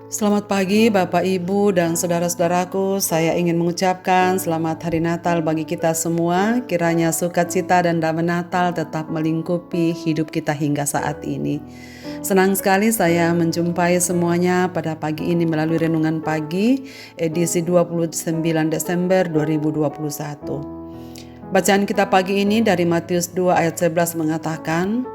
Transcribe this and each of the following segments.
Selamat pagi Bapak Ibu dan saudara-saudaraku. Saya ingin mengucapkan selamat hari Natal bagi kita semua. Kiranya sukacita dan damai Natal tetap melingkupi hidup kita hingga saat ini. Senang sekali saya menjumpai semuanya pada pagi ini melalui Renungan Pagi edisi 29 Desember 2021. Bacaan kita pagi ini dari Matius 2 ayat 11 mengatakan,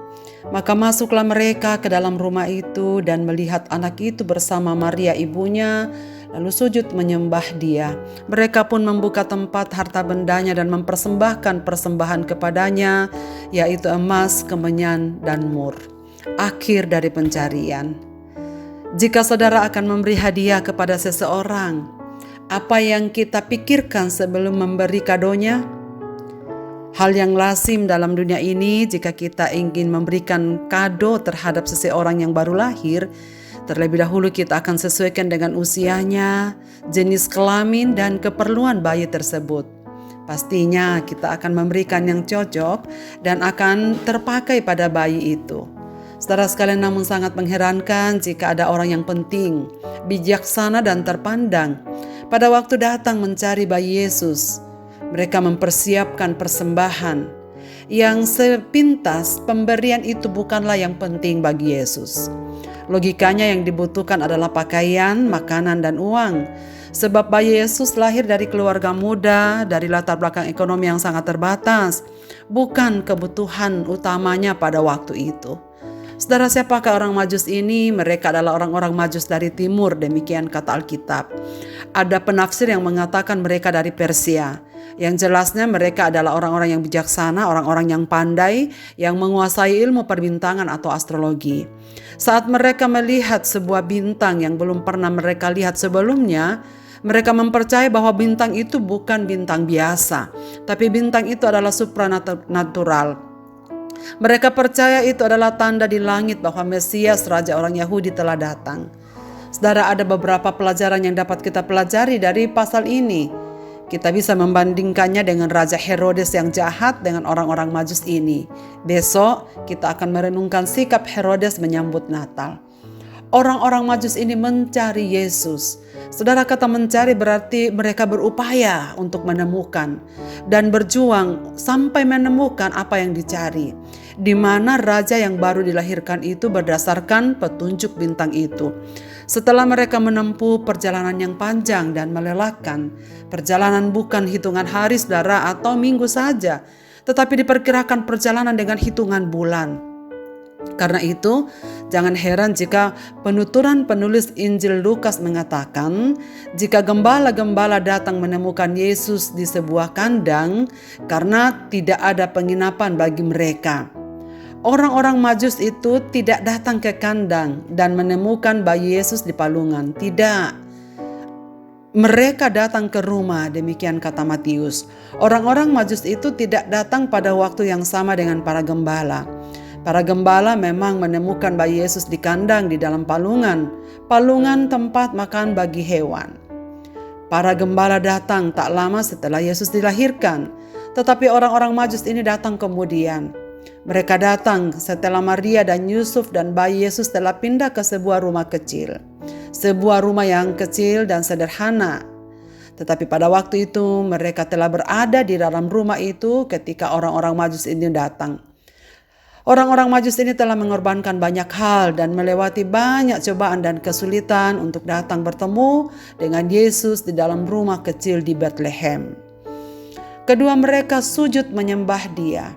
"Maka masuklah mereka ke dalam rumah itu dan melihat anak itu bersama Maria ibunya, lalu sujud menyembah dia. Mereka pun membuka tempat harta bendanya dan mempersembahkan persembahan kepadanya, yaitu emas, kemenyan, dan mur." Akhir dari pencarian. Jika saudara akan memberi hadiah kepada seseorang, apa yang kita pikirkan sebelum memberi kadonya? Hal yang lazim dalam dunia ini, jika kita ingin memberikan kado terhadap seseorang yang baru lahir, terlebih dahulu kita akan sesuaikan dengan usianya, jenis kelamin, dan keperluan bayi tersebut. Pastinya kita akan memberikan yang cocok dan akan terpakai pada bayi itu. Saudara sekalian, namun sangat mengherankan jika ada orang yang penting, bijaksana, dan terpandang pada waktu datang mencari bayi Yesus. Mereka mempersiapkan persembahan yang sepintas pemberian itu bukanlah yang penting bagi Yesus. Logikanya yang dibutuhkan adalah pakaian, makanan, dan uang. Sebab bayi Yesus lahir dari keluarga muda, dari latar belakang ekonomi yang sangat terbatas, bukan kebutuhan utamanya pada waktu itu. Saudara, siapakah orang Majus ini? Mereka adalah orang-orang Majus dari timur, demikian kata Alkitab. Ada penafsir yang mengatakan mereka dari Persia. Yang jelasnya mereka adalah orang-orang yang bijaksana, orang-orang yang pandai, yang menguasai ilmu perbintangan atau astrologi. Saat mereka melihat sebuah bintang yang belum pernah mereka lihat sebelumnya, mereka mempercayai bahwa bintang itu bukan bintang biasa, tapi bintang itu adalah supranatural. Mereka percaya itu adalah tanda di langit bahwa Mesias, Raja orang Yahudi, telah datang. Saudara, ada beberapa pelajaran yang dapat kita pelajari dari pasal ini. Kita bisa membandingkannya dengan Raja Herodes yang jahat dengan orang-orang Majus ini. Besok kita akan merenungkan sikap Herodes menyambut Natal. Orang-orang Majus ini mencari Yesus. Saudara, kata mencari berarti mereka berupaya untuk menemukan dan berjuang sampai menemukan apa yang dicari. Di mana raja yang baru dilahirkan itu berdasarkan petunjuk bintang itu. Setelah mereka menempuh perjalanan yang panjang dan melelahkan, perjalanan bukan hitungan hari, saudara, atau minggu saja, tetapi diperkirakan perjalanan dengan hitungan bulan. Karena itu, jangan heran jika penuturan penulis Injil Lukas mengatakan, jika gembala-gembala datang menemukan Yesus di sebuah kandang karena tidak ada penginapan bagi mereka. Orang-orang Majus itu tidak datang ke kandang dan menemukan bayi Yesus di palungan. Tidak. Mereka datang ke rumah, demikian kata Matius. Orang-orang Majus itu tidak datang pada waktu yang sama dengan para gembala. Para gembala memang menemukan bayi Yesus di kandang di dalam palungan. Palungan tempat makan bagi hewan. Para gembala datang tak lama setelah Yesus dilahirkan. Tetapi orang-orang Majus ini datang kemudian. Mereka datang setelah Maria dan Yusuf dan bayi Yesus telah pindah ke sebuah rumah kecil. Sebuah rumah yang kecil dan sederhana. Tetapi pada waktu itu mereka telah berada di dalam rumah itu ketika orang-orang Majus ini datang. Orang-orang Majus ini telah mengorbankan banyak hal dan melewati banyak cobaan dan kesulitan untuk datang bertemu dengan Yesus di dalam rumah kecil di Bethlehem. Kedua mereka sujud menyembah Dia.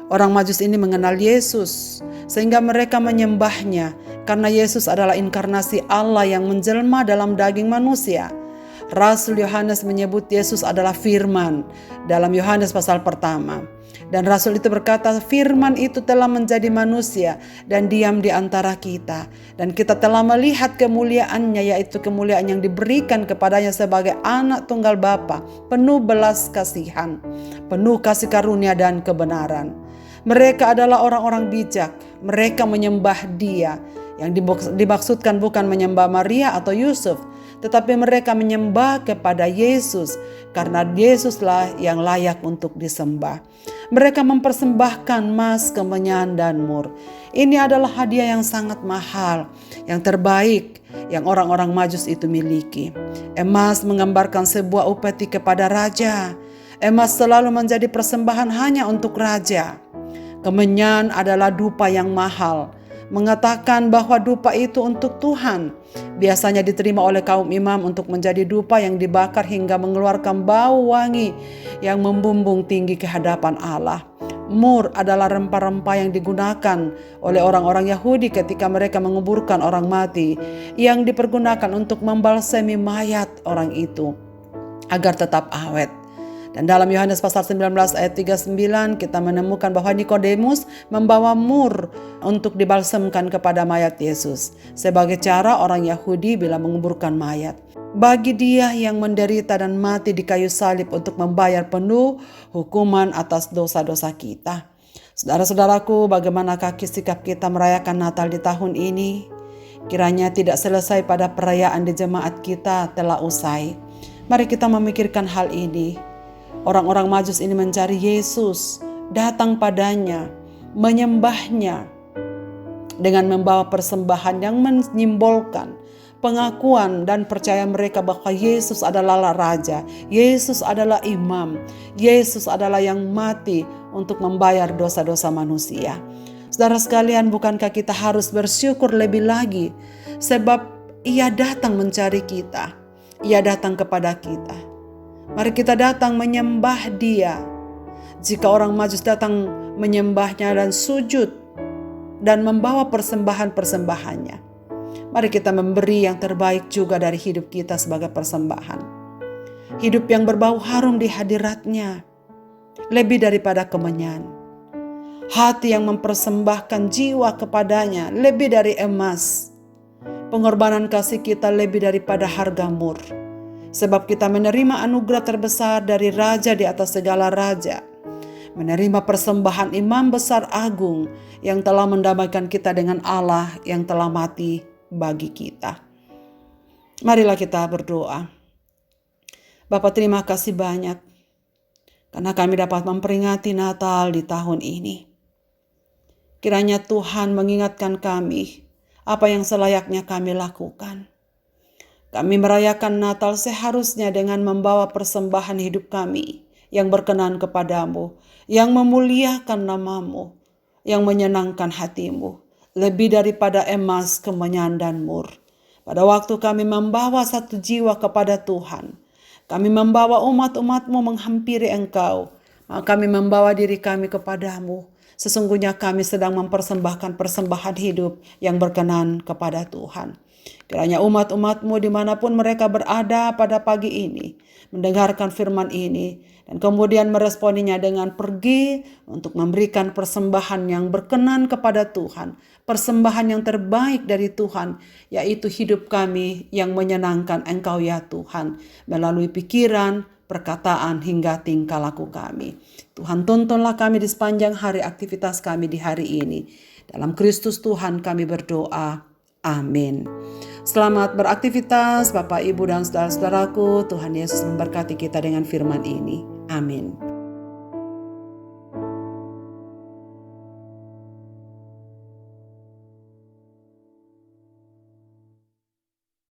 Orang Majus ini mengenal Yesus sehingga mereka menyembahnya karena Yesus adalah inkarnasi Allah yang menjelma dalam daging manusia. Rasul Yohanes menyebut Yesus adalah Firman dalam Yohanes pasal pertama. Dan Rasul itu berkata, Firman itu telah menjadi manusia dan diam di antara kita. Dan kita telah melihat kemuliaannya, yaitu kemuliaan yang diberikan kepadanya sebagai anak tunggal Bapa, penuh belas kasihan, penuh kasih karunia dan kebenaran. Mereka adalah orang-orang bijak. Mereka menyembah Dia. Yang dimaksudkan bukan menyembah Maria atau Yusuf, tetapi mereka menyembah kepada Yesus karena Yesuslah yang layak untuk disembah. Mereka mempersembahkan emas, kemenyan, dan mur. Ini adalah hadiah yang sangat mahal, yang terbaik yang orang-orang Majus itu miliki. Emas menggambarkan sebuah upeti kepada raja. Emas selalu menjadi persembahan hanya untuk raja. Kemenyan adalah dupa yang mahal, mengatakan bahwa dupa itu untuk Tuhan. Biasanya diterima oleh kaum imam untuk menjadi dupa yang dibakar hingga mengeluarkan bau wangi yang membumbung tinggi ke hadapan Allah. Mur adalah rempah-rempah yang digunakan oleh orang-orang Yahudi ketika mereka menguburkan orang mati, yang dipergunakan untuk membalsemi mayat orang itu agar tetap awet. Dan dalam Yohanes pasal 19 ayat 39 kita menemukan bahwa Nikodemus membawa mur untuk dibalsemkan kepada mayat Yesus sebagai cara orang Yahudi bila menguburkan mayat. Bagi dia yang menderita dan mati di kayu salib untuk membayar penuh hukuman atas dosa-dosa kita. Saudara-saudaraku, bagaimanakah sikap kita merayakan Natal di tahun ini? Kiranya tidak selesai pada perayaan di jemaat kita telah usai. Mari kita memikirkan hal ini. Orang-orang Majus ini mencari Yesus, datang padanya, menyembahnya dengan membawa persembahan yang menyimbolkan pengakuan dan percaya mereka bahwa Yesus adalah Raja, Yesus adalah Imam, Yesus adalah yang mati untuk membayar dosa-dosa manusia. Saudara sekalian, bukankah kita harus bersyukur lebih lagi sebab Ia datang mencari kita, Ia datang kepada kita. Mari kita datang menyembah Dia. Jika orang Majus datang menyembahnya dan sujud dan membawa persembahan-persembahannya, mari kita memberi yang terbaik juga dari hidup kita sebagai persembahan. Hidup yang berbau harum di hadirat-Nya, lebih daripada kemenyan. Hati yang mempersembahkan jiwa kepadanya, lebih dari emas. Pengorbanan kasih kita lebih daripada harga mur. Sebab kita menerima anugerah terbesar dari Raja di atas segala raja. Menerima persembahan Imam Besar Agung yang telah mendamaikan kita dengan Allah yang telah mati bagi kita. Marilah kita berdoa. Bapa, terima kasih banyak karena kami dapat memperingati Natal di tahun ini. Kiranya Tuhan mengingatkan kami apa yang selayaknya kami lakukan. Kami merayakan Natal seharusnya dengan membawa persembahan hidup kami yang berkenan kepadamu, yang memuliakan nama-Mu, yang menyenangkan hati-Mu, lebih daripada emas, kemenyan, dan mur. Pada waktu kami membawa satu jiwa kepada Tuhan, kami membawa umat-umat-Mu menghampiri Engkau, maka kami membawa diri kami kepadamu. Sesungguhnya kami sedang mempersembahkan persembahan hidup yang berkenan kepada Tuhan. Kiranya umat-umat-Mu dimanapun mereka berada pada pagi ini, mendengarkan firman ini, dan kemudian meresponinya dengan pergi untuk memberikan persembahan yang berkenan kepada Tuhan. Persembahan yang terbaik dari Tuhan, yaitu hidup kami yang menyenangkan Engkau ya Tuhan, melalui pikiran, perkataan, hingga tingkah laku kami. Tuhan, tuntunlah kami di sepanjang hari aktivitas kami di hari ini. Dalam Kristus Tuhan kami berdoa. Amin. Selamat beraktivitas Bapak, Ibu, dan saudara-saudaraku. Tuhan Yesus memberkati kita dengan firman ini. Amin.